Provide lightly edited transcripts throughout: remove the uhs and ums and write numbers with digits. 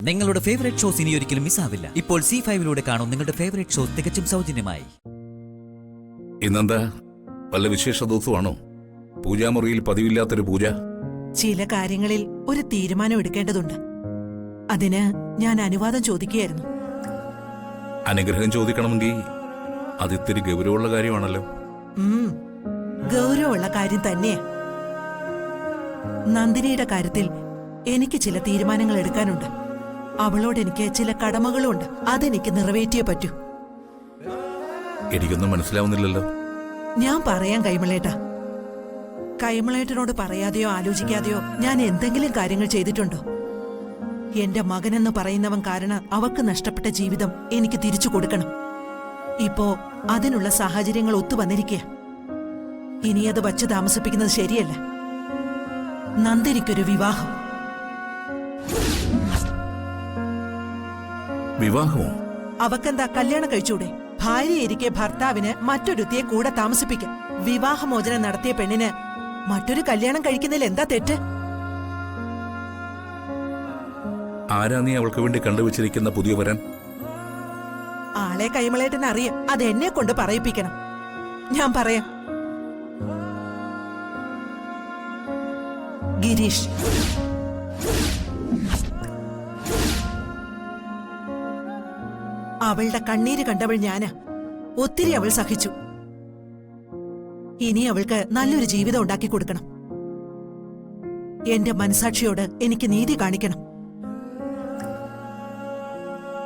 നിങ്ങളുടെ favourite shows ഇനി ഒരിക്കലും മിസ്സാവില്ല. ഇപ്പോൾ C5 കാണും നിങ്ങളുടെ ഫേവറേറ്റ് ഷോസ് തികച്ചും സൗജന്യമായി. ഇന്നെന്താ വല്ല വിശേഷ ദിവസമാണോ? പൂജാമുറിയിൽ പതിവില്ലാത്തൊരു പൂജ. ചില കാര്യങ്ങളിൽ ഒരു തീരുമാനം എടുക്കേണ്ടതുണ്ട്. അതിന് ഞാൻ അനുവാദം ചോദിക്കുകയായിരുന്നു. അനുഗ്രഹം ചോദിക്കണമെങ്കിൽ അതിത്തിരി ഗൗരവമുള്ള കാര്യമാണല്ലോ. ഗൗരവമുള്ള കാര്യം തന്നെയാ. നന്ദിനിയുടെ കാര്യത്തിൽ എനിക്ക് ചില തീരുമാനങ്ങൾ എടുക്കാനുണ്ട്. അവളോട് എനിക്ക് ചില കടമകളുണ്ട്. അതെനിക്ക് നിറവേറ്റിയേ പറ്റൂ. എനിക്കൊന്നും മനസ്സിലാവുന്നില്ലല്ലോ. ഞാൻ പറയാൻ കൈമളേട്ടാ. കൈമളേട്ടനോട് പറയാതെയോ ആലോചിക്കാതെയോ ഞാൻ എന്തെങ്കിലും കാര്യങ്ങൾ ചെയ്തിട്ടുണ്ടോ? എന്റെ മകനെന്ന് പറയുന്നവൻ കാരണം അവൾക്ക് നഷ്ടപ്പെട്ട ജീവിതം എനിക്ക് തിരിച്ചു കൊടുക്കണം. ഇപ്പോ അതിനുള്ള സാഹചര്യങ്ങൾ ഒത്തുവന്നിരിക്കുക. ഇനി അത് വച്ച് താമസിപ്പിക്കുന്നത് ശരിയല്ല. നന്ദിനിക്കൊരു വിവാഹം. വിവാഹമോ? അവക്കെന്താ കല്യാണം കഴിച്ചൂടെ? ഭാര്യയിരിക്കെ ഭർത്താവിന് മറ്റൊരുത്തിയെ കൂടെ താമസിപ്പിക്കും. വിവാഹമോചനം നടത്തിയ പെണ്ണിന് മറ്റൊരു കല്യാണം കഴിക്കുന്നതിൽ എന്താ തെറ്റ്? ആരാ നീ അവൾക്ക് വേണ്ടി കണ്ടുവച്ചിരിക്കുന്ന പുതിയ വരൻ? ആളെ കൈമളേട്ടന് അറിയാം. അത് എന്നെ കൊണ്ട് പറയിപ്പിക്കണം. ഞാൻ പറയാം. ഗിരീഷ്. അവളുടെ കണ്ണീര് കണ്ടവൾ ഞാനാ. ഒത്തിരി അവൾ സഹിച്ചു. ഇനി അവൾക്ക് നല്ലൊരു ജീവിതം ഉണ്ടാക്കി കൊടുക്കണം. എന്റെ മനസാക്ഷിയോട് എനിക്ക് നീതി കാണിക്കണം.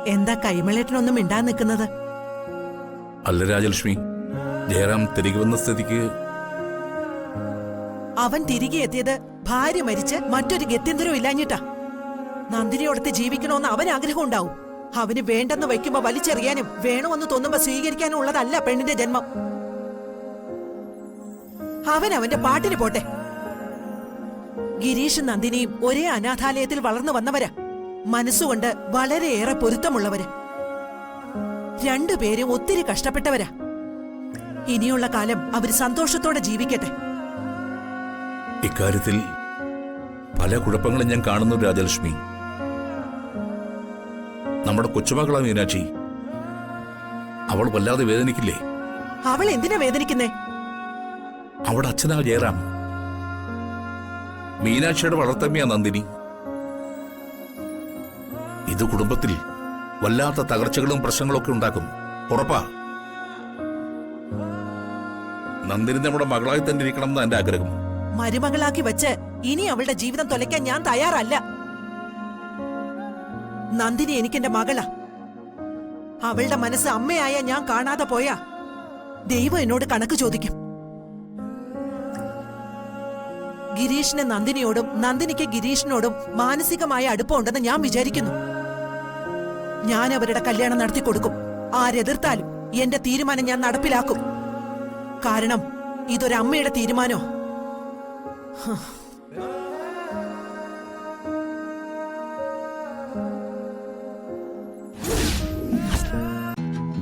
എന്താ കൈമളേട്ടനൊന്നും മിണ്ടാൻ നിൽക്കുന്നത്? അല്ല രാജലക്ഷ്മി, ജയറാം തിരികെ വന്ന സ്ഥിതിക്ക് അവൻ തിരികെ എത്തിയത് ഭാര്യ മരിച്ച് മറ്റൊരു ഗത്യന്തരവും ഇല്ലാഞ്ഞിട്ടാ. നന്ദിനിയോടത്ത് ജീവിക്കണമെന്ന് അവൻ ആഗ്രഹം ഉണ്ടാവും. അവന് വേണ്ടെന്ന് വയ്ക്കുമ്പോ വലിച്ചെറിയാനും വേണമെന്ന് തോന്നുമ്പോ സ്വീകരിക്കാനും ഉള്ളതല്ല പെണ്ണിന്റെ ജന്മം. അവൻ അവന്റെ പാട്ടിന് പോട്ടെ. ഗിരീഷും നന്ദിനിയും ഒരേ അനാഥാലയത്തിൽ വളർന്നു വന്നവരാ. മനസ്സുകൊണ്ട് വളരെയേറെ പൊരുത്തമുള്ളവര്. രണ്ടുപേരും ഒത്തിരി കഷ്ടപ്പെട്ടവരാ. ഇനിയുള്ള കാലം അവര് സന്തോഷത്തോടെ ജീവിക്കട്ടെ. ഇക്കാര്യത്തിൽ പല കുഴപ്പങ്ങളും ഞാൻ കാണുന്നു രാജലക്ഷ്മി. നമ്മുടെ കൊച്ചുമകളാ മീനാക്ഷി. അവൾ വല്ലാതെ വേദനിക്കില്ലേ? അവൾ എന്തിനാ വേദനിക്കുന്നേ? അവിടെ അച്ഛനാ ജയറാം. മീനാക്ഷിയുടെ വളർത്തമ്മയാ നന്ദിനി. ഇത് കുടുംബത്തിൽ വല്ലാത്ത തകർച്ചകളും പ്രശ്നങ്ങളും ഒക്കെ ഉണ്ടാക്കും. ഉറപ്പാ. നന്ദിനി നമ്മുടെ മകളായി തന്നെ ഇരിക്കണം എന്ന് എന്റെ ആഗ്രഹം. മരുമകളാക്കി വെച്ച് ഇനി അവളുടെ ജീവിതം തൊലയ്ക്കാൻ ഞാൻ തയ്യാറല്ല. നന്ദിനി എനിക്കെന്റെ മകളാ. അവളുടെ മനസ്സ് അമ്മയായ ഞാൻ കാണാതെ പോയാ ദൈവം എന്നോട് കണക്ക് ചോദിക്കും. ഗിരീഷിന് നന്ദിനിയോടും നന്ദിനിക്ക് ഗിരീഷിനോടും മാനസികമായ അടുപ്പമുണ്ടെന്ന് ഞാൻ വിചാരിക്കുന്നു. ഞാൻ അവരുടെ കല്യാണം നടത്തി കൊടുക്കും. ആരെതിർത്താലും എന്റെ തീരുമാനം ഞാൻ നടപ്പിലാക്കും. കാരണം ഇതൊരമ്മയുടെ തീരുമാനോ.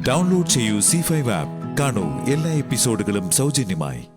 ഡൗൺലോഡ് ചെയ്യൂ C5 ആപ്പ്. കാണൂ എല്ലാ എപ്പിസോഡുകളും സൗജന്യമായി.